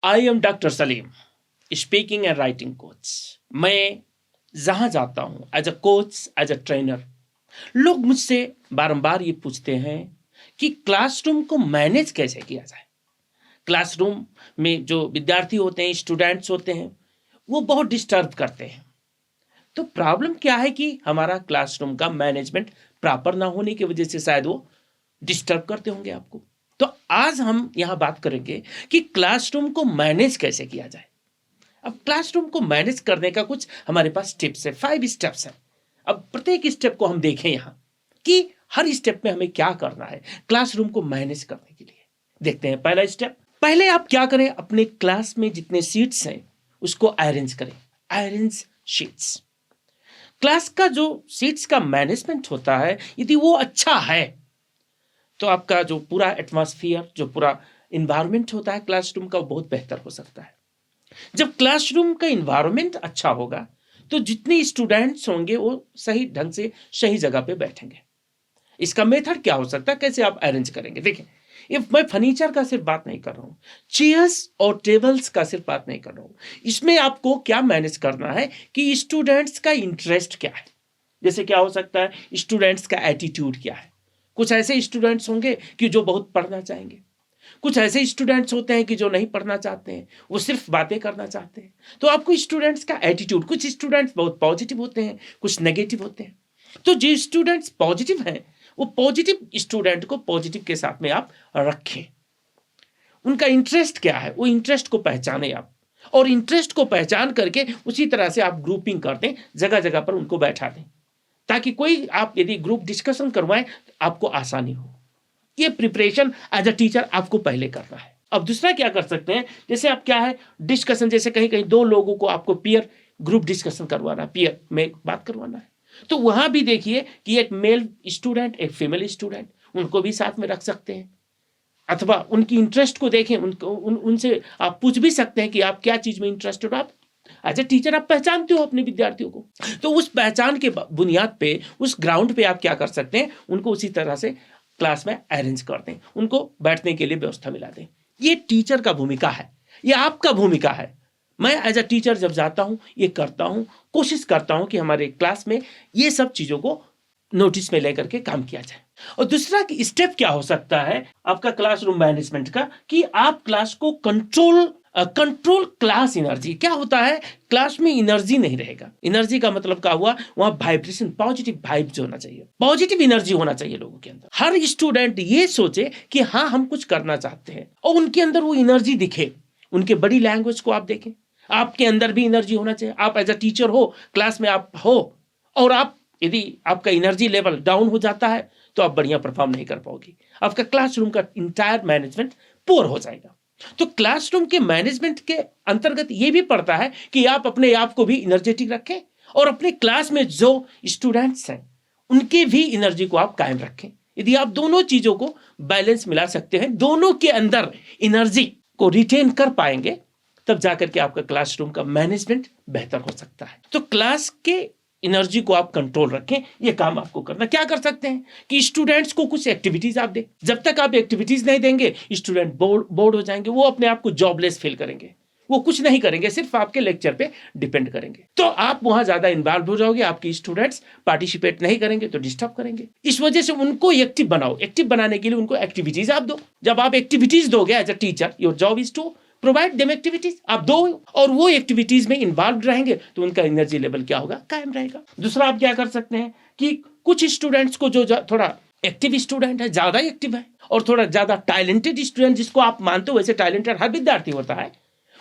I am doctor Salim, speaking and writing coach. मैं जहाँ जाता हूँ as a coach, as a trainer, लोग मुझसे बारंबार ये पूछते हैं कि क्लासरूम को मैनेज कैसे किया जाए। क्लासरूम में जो विद्यार्थी होते हैं, स्टूडेंट्स होते हैं, वो बहुत डिस्टर्ब करते हैं। तो प्रॉब्लम क्या है कि हमारा क्लासरूम का मैनेजमेंट प्रॉपर ना होने की वजह से शायद वो डिस्टर्ब करते होंगे आपको। तो आज हम यहाँ बात करेंगे कि क्लासरूम को मैनेज कैसे किया जाए। अब क्लासरूम को मैनेज करने का कुछ हमारे पास टिप्स है, 5 स्टेप्स है। अब प्रत्येक स्टेप को हम देखें यहाँ कि हर स्टेप में हमें क्या करना है क्लासरूम को मैनेज करने के लिए। देखते हैं पहला स्टेप। पहले आप क्या करें, अपने क्लास में जितने सीट्स हैं उसको अरेंज करें, अरेंज शीट्स। क्लास का जो सीट्स का मैनेजमेंट होता है, यदि वो अच्छा है तो आपका जो पूरा एटमॉस्फेयर, जो पूरा इन्वायरमेंट होता है क्लासरूम का, वो बहुत बेहतर हो सकता है। जब क्लासरूम का इन्वायरमेंट अच्छा होगा तो जितने स्टूडेंट्स होंगे वो सही ढंग से सही जगह पे बैठेंगे। इसका मेथड क्या हो सकता है, कैसे आप अरेंज करेंगे। देखिए, मैं फर्नीचर का सिर्फ बात नहीं कर रहा हूँ, चेयर्स और टेबल्स का सिर्फ बात नहीं कर रहा हूँ। इसमें आपको क्या मैनेज करना है कि स्टूडेंट्स का इंटरेस्ट क्या है। जैसे क्या हो सकता है, स्टूडेंट्स का एटीट्यूड क्या है। कुछ ऐसे स्टूडेंट्स होंगे कि जो बहुत पढ़ना चाहेंगे, कुछ ऐसे स्टूडेंट्स होते हैं कि जो नहीं पढ़ना चाहते हैं, वो सिर्फ बातें करना चाहते हैं। तो आपको स्टूडेंट्स का एटीट्यूड, कुछ स्टूडेंट्स बहुत पॉजिटिव होते हैं, कुछ नेगेटिव होते हैं। तो जो स्टूडेंट्स पॉजिटिव हैं, वो पॉजिटिव स्टूडेंट को पॉजिटिव के साथ में आप रखें। उनका इंटरेस्ट क्या है, वो इंटरेस्ट को पहचाने आप, और इंटरेस्ट को पहचान करके उसी तरह से आप ग्रुपिंग कर दें, जगह जगह पर उनको बैठा दें, ताकि कोई आप यदि ग्रुप डिस्कशन करवाएं तो आपको आसानी हो। ये प्रिपरेशन एज अ टीचर आपको पहले करना है। अब दूसरा क्या कर सकते हैं, जैसे आप क्या है डिस्कशन, जैसे कहीं कहीं दो लोगों को आपको पीयर ग्रुप डिस्कशन करवाना है, पीयर में बात करवाना है, तो वहां भी देखिए कि एक मेल स्टूडेंट, एक फीमेल स्टूडेंट, उनको भी साथ में रख सकते हैं। अथवा उनकी इंटरेस्ट को देखें, उनसे आप पूछ भी सकते हैं कि आप क्या चीज में इंटरेस्टेड हो। आप एज ए टीचर आप पहचानते हो अपने विद्यार्थियों को, तो उस पहचान के बुनियाद पे, उस ग्राउंड पे आप क्या कर सकते हैं, उनको उसी तरह से क्लास में अरेंज कर दें, उनको बैठने के लिए व्यवस्था मिला दें। ये टीचर का भूमिका है, ये आपका भूमिका है। मैं एज अ टीचर जब जाता हूं, ये करता हूं, कोशिश करता हूं कि हमारे क्लास में ये सब चीजों को नोटिस में लेकर के काम किया जाए। और दूसरा स्टेप क्या हो सकता है आपका क्लासरूम मैनेजमेंट का, कि आप क्लास को कंट्रोल क्लास एनर्जी। क्या होता है, क्लास में एनर्जी नहीं रहेगा। एनर्जी का मतलब क्या हुआ, वहां वाइब्रेशन, पॉजिटिव वाइब्स होना चाहिए, पॉजिटिव एनर्जी होना चाहिए लोगों के अंदर। हर स्टूडेंट ये सोचे कि हाँ हम कुछ करना चाहते हैं, और उनके अंदर वो एनर्जी दिखे। उनके बॉडी लैंग्वेज को आप देखें, आपके अंदर भी एनर्जी होना चाहिए। आप एज अ टीचर हो, क्लास में आप हो, और आप यदि आपका एनर्जी लेवल डाउन हो जाता है तो आप बढ़िया परफॉर्म नहीं कर पाओगे, आपका क्लासरूम का इंटायर मैनेजमेंट पुअर हो जाएगा। तो क्लासरूम के मैनेजमेंट के अंतर्गत ये भी पड़ता है कि आप अपने आप को भी एनर्जेटिक रखें, और अपने क्लास में जो स्टूडेंट्स हैं उनके भी एनर्जी को आप कायम रखें। यदि आप दोनों चीजों को बैलेंस मिला सकते हैं, दोनों के अंदर एनर्जी को रिटेन कर पाएंगे, तब जाकर के आपका क्लासरूम का मैनेजमेंट बेहतर हो सकता है। तो क्लास के एनर्जी को आप कंट्रोल रखें, ये काम आपको करना। क्या कर सकते हैं कि स्टूडेंट्स को कुछ एक्टिविटीज आप दें। जब तक आप एक्टिविटीज नहीं देंगे, स्टूडेंट बोर्ड हो जाएंगे, वो अपने आप को जॉबलेस फील करेंगे, वो कुछ नहीं करेंगे, सिर्फ आपके लेक्चर पे डिपेंड करेंगे। तो आप वहां ज्यादा इन्वॉल्व हो जाओगे, आपके स्टूडेंट्स पार्टिसिपेट नहीं करेंगे तो डिस्टर्ब करेंगे। इस वजह से उनको एक्टिव बनाओ। एक्टिव बनाने के लिए उनको एक्टिविटीज आप दो। जब आप एक्टिविटीज दोगे as a teacher, your job is to provide them activities. आप दो, और वो एक्टिविटीज में इन्वॉल्व रहेंगे तो उनका एनर्जी लेवल क्या होगा, कायम रहेगा। दूसरा आप क्या कर सकते हैं कि कुछ स्टूडेंट्स को जो थोड़ा एक्टिव स्टूडेंट है, ज्यादा एक्टिव है, और थोड़ा ज्यादा टैलेंटेड स्टूडेंट, जिसको आप मानते हो वैसे टैलेंटेड हर विद्यार्थी होता है,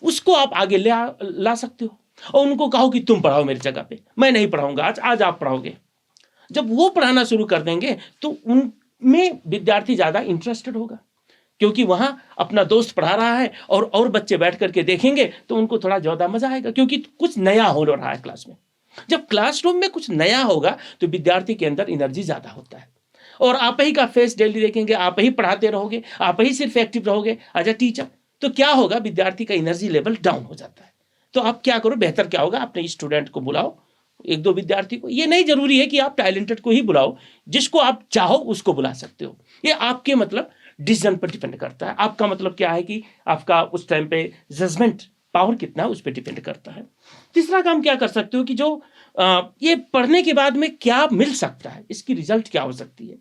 उसको आप आगे ला सकते हो, और उनको कहो कि तुम पढ़ाओ मेरी जगह पे, मैं नहीं पढ़ाऊंगा, आज आप पढ़ाओगे। जब वो पढ़ाना शुरू कर देंगे तो उनमें विद्यार्थी ज्यादा इंटरेस्टेड होगा, क्योंकि वहां अपना दोस्त पढ़ा रहा है, और बच्चे बैठ करके देखेंगे तो उनको थोड़ा ज्यादा मजा आएगा, क्योंकि कुछ नया हो रहा है क्लास में। जब क्लासरूम में कुछ नया होगा तो विद्यार्थी के अंदर एनर्जी ज्यादा होता है, और आप ही का फेस डेली देखेंगे, आप ही पढ़ाते रहोगे, आप ही सिर्फ एक्टिव रहोगे एज अ टीचर, तो क्या होगा, विद्यार्थी का एनर्जी लेवल डाउन हो जाता है। तो आप क्या करो, बेहतर क्या होगा, अपने स्टूडेंट को बुलाओ, एक दो विद्यार्थी को। ये नहीं जरूरी है कि आप टैलेंटेड को ही बुलाओ, जिसको आप चाहो उसको बुला सकते हो। ये आपके मतलब डिसीजन पर डिपेंड करता है। आपका मतलब क्या है कि आपका उस टाइम पे जजमेंट पावर कितना है उस पर डिपेंड करता है। तीसरा काम क्या कर सकते हो कि जो ये पढ़ने के बाद में क्या मिल सकता है, इसकी रिजल्ट क्या हो सकती है,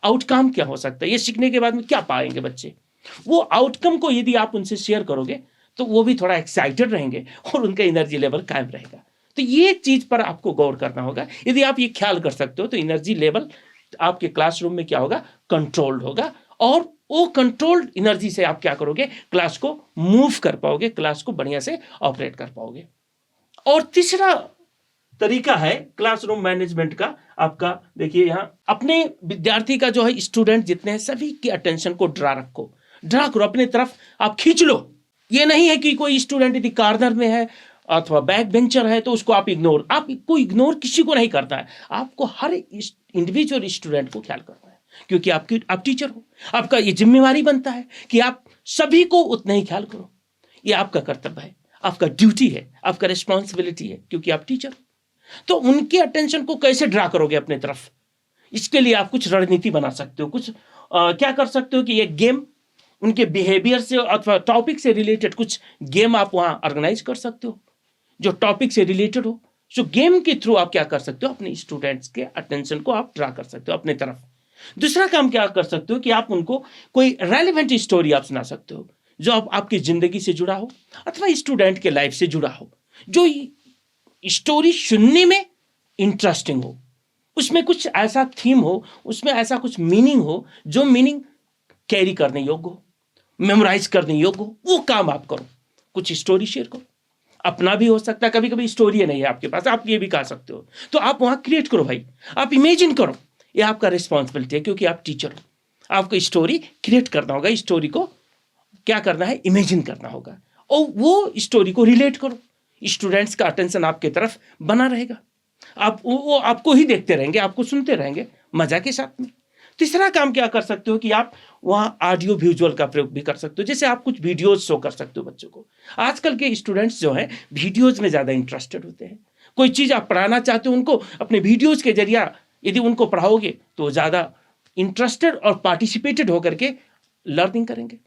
आउटकम क्या हो सकता है, ये सीखने के बाद में क्या पाएंगे बच्चे, वो आउटकम को यदि आप उनसे शेयर करोगे तो वो भी थोड़ा एक्साइटेड रहेंगे और उनका एनर्जी लेवल कायम रहेगा। तो ये चीज पर आपको गौर करना होगा। यदि आप ये ख्याल कर सकते हो तो एनर्जी लेवल आपके क्लासरूम में क्या होगा, कंट्रोल्ड होगा, और वो कंट्रोल्ड एनर्जी से आप क्या करोगे, क्लास को मूव कर पाओगे, क्लास को बढ़िया से ऑपरेट कर पाओगे। और तीसरा तरीका है क्लासरूम मैनेजमेंट का आपका, देखिए यहाँ अपने विद्यार्थी का जो है, स्टूडेंट जितने हैं सभी की अटेंशन को ड्रा करो अपने तरफ, आप खींच लो। ये नहीं है कि कोई स्टूडेंट यदि कॉर्नर में है अथवा बैक बेंचर है तो उसको आप इग्नोर किसी को नहीं करता है। आपको हर इंडिविजुअल स्टूडेंट को ख्याल करना है, क्योंकि आप टीचर हो, आपका ये जिम्मेवारी बनता है कि आप सभी को उतना ही ख्याल करो। ये आपका कर्तव्य है, आपका ड्यूटी है, आपका रिस्पॉन्सिबिलिटी है, क्योंकि आप टीचर हो। तो उनके अटेंशन को कैसे ड्रा करोगे अपने तरफ, इसके लिए आप कुछ रणनीति बना सकते हो। कुछ क्या कर सकते हो कि एक गेम, उनके बिहेवियर से अथवा टॉपिक से रिलेटेड कुछ गेम आप वहां ऑर्गेनाइज कर सकते हो जो टॉपिक से रिलेटेड हो। सो गेम के थ्रू आप क्या कर सकते हो, अपने स्टूडेंट्स के अटेंशन को आप ड्रा कर सकते हो अपने तरफ। दूसरा काम क्या कर सकते हो कि आप उनको कोई रेलिवेंट स्टोरी आप सुना सकते हो जो आपकी जिंदगी से जुड़ा हो अथवा स्टूडेंट के लाइफ से जुड़ा हो, जो स्टोरी सुनने में इंटरेस्टिंग हो, उसमें कुछ ऐसा थीम हो, उसमें ऐसा कुछ मीनिंग हो जो मीनिंग कैरी करने योग्य हो, मेमोराइज करने योग्य हो। वो काम आप करो, कुछ स्टोरी शेयर करो। अपना भी हो सकता है, कभी कभी स्टोरी नहीं है आपके पास, आप ये भी कह सकते हो, तो आप वहां क्रिएट करो भाई, आप इमेजिन करो। ये आपका रिस्पॉन्सिबिलिटी है, क्योंकि आप टीचर हो, आपको स्टोरी क्रिएट करना होगा, स्टोरी को क्या करना है, इमेजिन करना होगा, और वो स्टोरी को रिलेट करो। स्टूडेंट्स का अटेंशन आपके तरफ बना रहेगा, वो आपको ही देखते रहेंगे, आपको सुनते रहेंगे मजा के साथ में। तीसरा काम क्या कर सकते हो कि आप वहां ऑडियो विजुअल का प्रयोग भी कर सकते हो, जैसे आप कुछ वीडियोज शो कर सकते हो बच्चों को। आजकल के स्टूडेंट्स जो हैं वीडियोज में ज़्यादा इंटरेस्टेड होते हैं। कोई चीज़ आप पढ़ाना चाहते हो उनको, अपने वीडियोज के जरिए यदि उनको पढ़ाओगे तो ज़्यादा इंटरेस्टेड और पार्टिसिपेटेड होकर के लर्निंग करेंगे।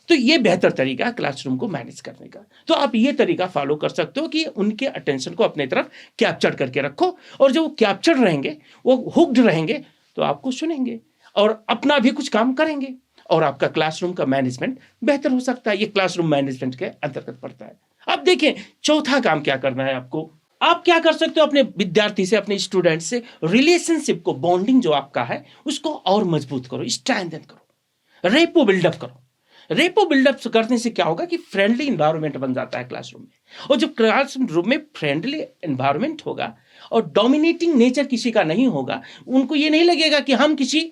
तो ये बेहतर तरीका है क्लासरूम को मैनेज करने का। तो आप ये तरीका फॉलो कर सकते हो कि उनके अटेंशन को अपने तरफ कैप्चर करके रखो, और जो कैप्चर रहेंगे वो हुक्ड रहेंगे तो आपको सुनेंगे और अपना भी कुछ काम करेंगे, और आपका क्लासरूम का मैनेजमेंट बेहतर हो सकता है। ये क्लासरूम मैनेजमेंट के अंतर्गत पड़ता है। अब देखें चौथा काम क्या करना है आपको। आप क्या कर सकते हो, अपने विद्यार्थी से, अपने स्टूडेंट से रिलेशनशिप को, बॉन्डिंग जो आपका है उसको और मजबूत करो, स्ट्रेंथन करो, रेपो बिल्डअप करो। रेपो बिल्डअप करने से क्या होगा कि फ्रेंडली इन्वायरमेंट बन जाता है क्लासरूम में, और जब क्लासरूम में फ्रेंडली इन्वायरमेंट होगा और डोमिनेटिंग नेचर किसी का नहीं होगा, उनको ये नहीं लगेगा कि हम किसी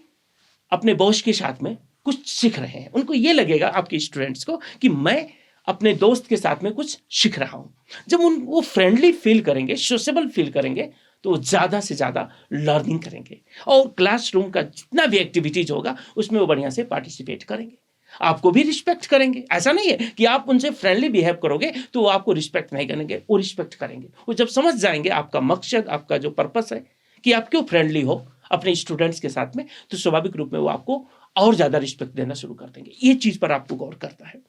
अपने बॉस के साथ में कुछ सीख रहे हैं। उनको ये लगेगा, आपके स्टूडेंट्स को, कि मैं अपने दोस्त के साथ में कुछ सीख रहा हूं। जब वो फ्रेंडली फील करेंगे, सोशेबल फील करेंगे, तो वो ज़्यादा से ज़्यादा लर्निंग करेंगे, और क्लासरूम का जितना भी एक्टिविटीज होगा उसमें वो बढ़िया से पार्टिसिपेट करेंगे, आपको भी रिस्पेक्ट करेंगे। ऐसा नहीं है कि आप उनसे फ्रेंडली बिहेव करोगे तो वो आपको रिस्पेक्ट नहीं करेंगे, वो रिस्पेक्ट करेंगे। वो जब समझ जाएंगे आपका मकसद, आपका जो पर्पस है कि आप क्यों फ्रेंडली हो अपने स्टूडेंट्स के साथ में, तो स्वाभाविक रूप में वो आपको और ज़्यादा रिस्पेक्ट देना शुरू कर देंगे। ये चीज़ पर आपको गौर करता है।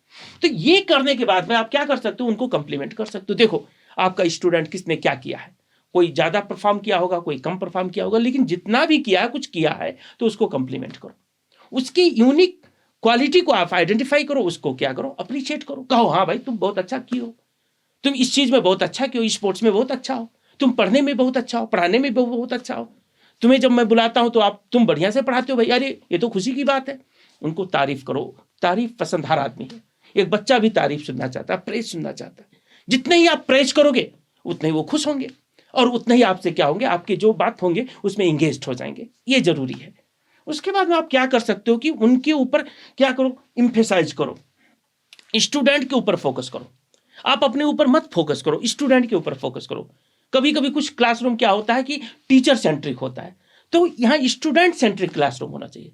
तो ये करने के बाद में आप क्या कर सकते हो, उनको कंप्लीमेंट कर सकते हो। देखो आपका स्टूडेंट किसने क्या किया है, कोई ज़्यादा परफॉर्म किया होगा, कोई कम परफॉर्म किया होगा, लेकिन जितना भी किया है, कुछ किया है, तो उसको कंप्लीमेंट करो। उसकी यूनिक क्वालिटी को आप आइडेंटिफाई करो, उसको क्या करो, अप्रिशिएट करो। कहो हाँ भाई तुम बहुत अच्छा की हो, तुम इस चीज़ में बहुत अच्छा की हो, स्पोर्ट्स में बहुत अच्छा हो, तुम पढ़ने में बहुत अच्छा हो, पढ़ाने में बहुत अच्छा हो, तुम्हें जब मैं बुलाता हूं तो तुम बढ़िया से पढ़ाते हो भाई, अरे ये तो खुशी की बात है। उनको तारीफ करो। तारीफ पसंद हर आदमी है, एक बच्चा भी तारीफ सुनना चाहता है, प्रेज सुनना चाहता है। जितने ही आप प्रेज करोगे उतने ही वो खुश होंगे, और उतने ही आपसे क्या होंगे, आपके जो बात होंगे उसमें इंगेज हो जाएंगे। ये जरूरी है। उसके बाद में आप क्या कर सकते हो कि उनके ऊपर क्या करो, इम्फेसाइज करो, स्टूडेंट के ऊपर फोकस करो। आप अपने ऊपर मत फोकस करो, स्टूडेंट के ऊपर फोकस करो। कभी कभी कुछ क्लासरूम क्या होता है कि टीचर सेंट्रिक होता है, तो यहाँ स्टूडेंट सेंट्रिक क्लासरूम होना चाहिए।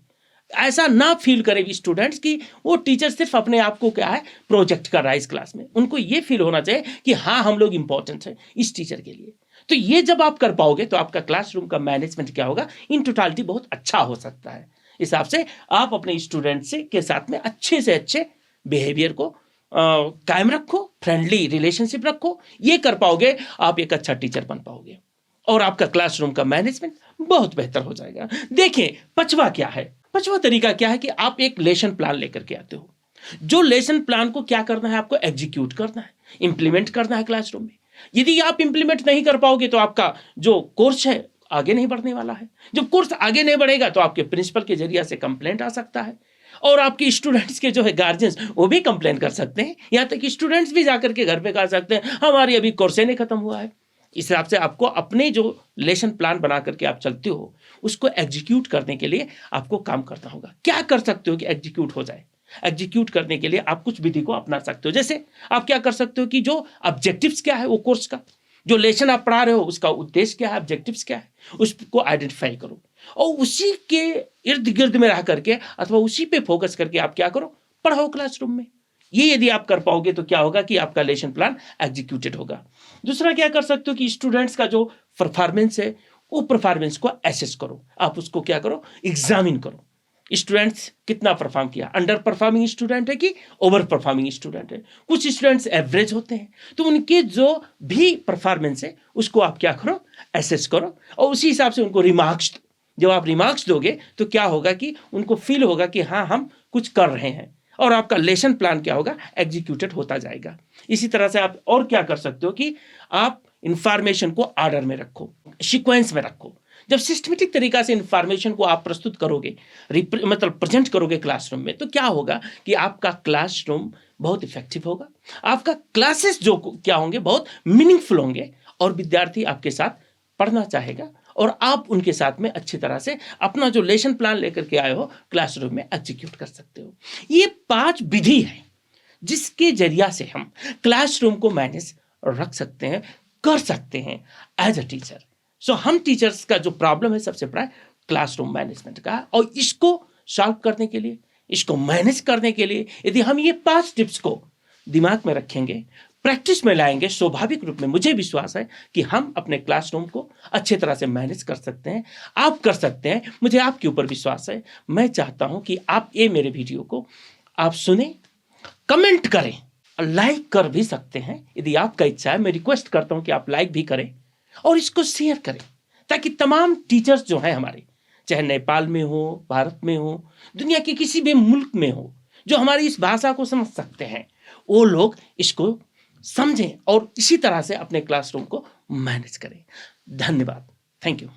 ऐसा ना फील करें स्टूडेंट्स कि वो टीचर सिर्फ अपने आप को क्या है प्रोजेक्ट कर रहा है इस क्लास में। उनको ये फील होना चाहिए कि हाँ हम लोग इंपॉर्टेंट हैं इस टीचर के लिए। तो ये जब आप कर पाओगे तो आपका क्लासरूम का मैनेजमेंट क्या होगा, इन टोटालिटी बहुत अच्छा हो सकता है। हिसाब से आप अपने स्टूडेंट से के साथ में अच्छे से अच्छे बिहेवियर को कायम रखो, फ्रेंडली रिलेशनशिप रखो। ये कर पाओगे, आप एक अच्छा टीचर बन पाओगे और आपका क्लासरूम का मैनेजमेंट बहुत बेहतर हो जाएगा। देखिए, पांचवा क्या है? पांचवा तरीका क्या है कि आप एक लेसन प्लान लेकर के आते हो। जो लेसन प्लान को क्या करना है, आपको एग्जीक्यूट करना है, इंप्लीमेंट करना है क्लासरूम में। यदि आप इंप्लीमेंट नहीं कर पाओगे तो आपका जो कोर्स है आगे नहीं बढ़ने वाला है। जब कोर्स आगे नहीं बढ़ेगा तो आपके प्रिंसिपल के जरिए से कंप्लेंट आ सकता है और आपके स्टूडेंट्स के जो है गार्जियंस वो भी कंप्लेंट कर सकते हैं। यहाँ तक कि स्टूडेंट्स भी जाकर के घर पे कह सकते हैं हमारी अभी कोर्स नहीं खत्म हुआ है। इस हिसाब से आपको अपने जो लेसन प्लान बना करके आप चलते हो उसको एग्जीक्यूट करने के लिए आपको काम करना होगा। क्या कर सकते हो कि एग्जीक्यूट हो जाए? एग्जीक्यूट करने के लिए आप कुछ विधि को अपना सकते हो। जैसे आप क्या कर सकते हो कि जो ऑब्जेक्टिव्स क्या है वो कोर्स का, जो लेसन आप पढ़ा रहे हो उसका उद्देश्य क्या है, ऑब्जेक्टिव्स क्या है, उसको आइडेंटिफाई करो और उसी के इर्द गिर्द में रह करके अथवा उसी पे फोकस करके आप क्या करो, पढ़ाओ क्लासरूम में। ये यदि आप कर पाओगे तो क्या होगा कि आपका लेसन प्लान एग्जीक्यूटेड होगा। दूसरा क्या कर सकते हो कि स्टूडेंट्स का जो परफॉर्मेंस है वो परफॉर्मेंस को एसेस करो। आप उसको क्या करो, एग्जामिन करो। स्टूडेंट्स कितना परफॉर्म किया, अंडर परफॉर्मिंग स्टूडेंट है कि ओवर परफॉर्मिंग स्टूडेंट है। कुछ स्टूडेंट्स एवरेज होते हैं तो उनके जो भी परफॉर्मेंस है उसको आप क्या करो, एसेस करो और उसी हिसाब से उनको रिमार्क्स। जब आप रिमार्क्स दोगे तो क्या होगा कि उनको फील होगा कि हाँ हम कुछ कर रहे हैं और आपका लेसन प्लान क्या होगा, एग्जीक्यूटेड होता जाएगा। इसी तरह से आप और क्या कर सकते हो कि आप इंफॉर्मेशन को ऑर्डर में रखो, सीक्वेंस में रखो। जब सिस्टमेटिक तरीका से इंफॉर्मेशन को आप प्रस्तुत करोगे, मतलब प्रेजेंट करोगे क्लासरूम में, तो क्या होगा कि आपका क्लासरूम बहुत इफेक्टिव होगा। आपका क्लासेस जो क्या होंगे, बहुत मीनिंगफुल होंगे और विद्यार्थी आपके साथ पढ़ना चाहेगा और आप उनके साथ में अच्छी तरह से अपना जो लेसन प्लान लेकर के आए हो क्लासरूम में एग्जीक्यूट कर सकते हो। ये 5 विधि है जिसके जरिया से हम क्लासरूम को मैनेज रख सकते हैं, कर सकते हैं एज अ टीचर। सो हम टीचर्स का जो प्रॉब्लम है सबसे बड़ा क्लासरूम मैनेजमेंट का, और इसको सॉल्व करने के लिए, इसको मैनेज करने के लिए यदि हम ये 5 टिप्स को दिमाग में रखेंगे, प्रैक्टिस में लाएंगे, स्वाभाविक रूप में मुझे विश्वास है कि हम अपने क्लासरूम को अच्छे तरह से मैनेज कर सकते हैं। आप कर सकते हैं, मुझे आपके ऊपर विश्वास है। मैं चाहता हूं कि आप ये मेरे वीडियो को आप सुने, कमेंट करें, लाइक कर भी सकते हैं यदि आपका इच्छा है। मैं रिक्वेस्ट करता हूं कि आप लाइक भी करें और इसको शेयर करें ताकि तमाम टीचर्स जो हैं हमारे, चाहे नेपाल में हो, भारत में हो, दुनिया के किसी भी मुल्क में हो, जो हमारी इस भाषा को समझ सकते हैं, वो लोग इसको समझें और इसी तरह से अपने क्लासरूम को मैनेज करें। धन्यवाद। Thank you.